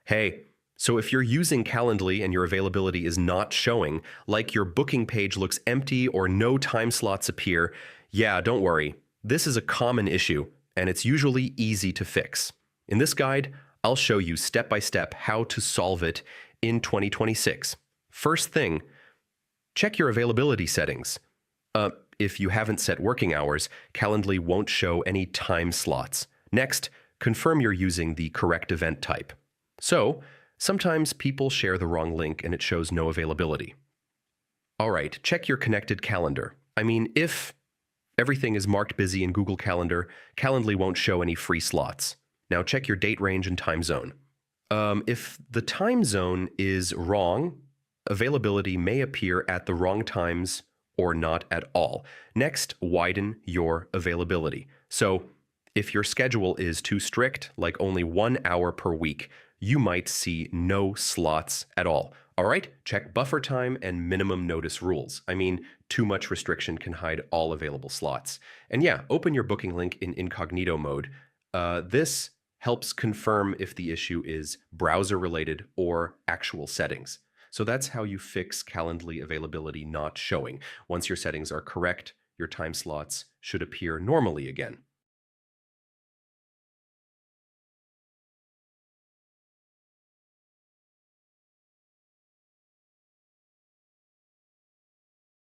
Hey, so if you're using Calendly and your availability is not showing, like your booking page looks empty or no time slots appear, yeah, don't worry. This is a common issue, and it's usually easy to fix. In this guide, I'll show you step by step how to solve it in 2026. First thing, check your availability settings. If you haven't set working hours, Calendly won't show any time slots. Next, confirm you're using the correct event type. So, sometimes people share the wrong link and it shows no availability. All right, check your connected calendar. I mean, if everything is marked busy in Google Calendar, Calendly won't show any free slots. Now check your date range and time zone. If the time zone is wrong, availability may appear at the wrong times or not at all. Next, widen your availability. So, if your schedule is too strict, like only 1 hour per week, you might see no slots at all. All right, check buffer time and minimum notice rules. I mean, too much restriction can hide all available slots. And yeah, open your booking link in incognito mode. This helps confirm if the issue is browser related or actual settings. So that's how you fix Calendly availability not showing. Once your settings are correct, your time slots should appear normally again.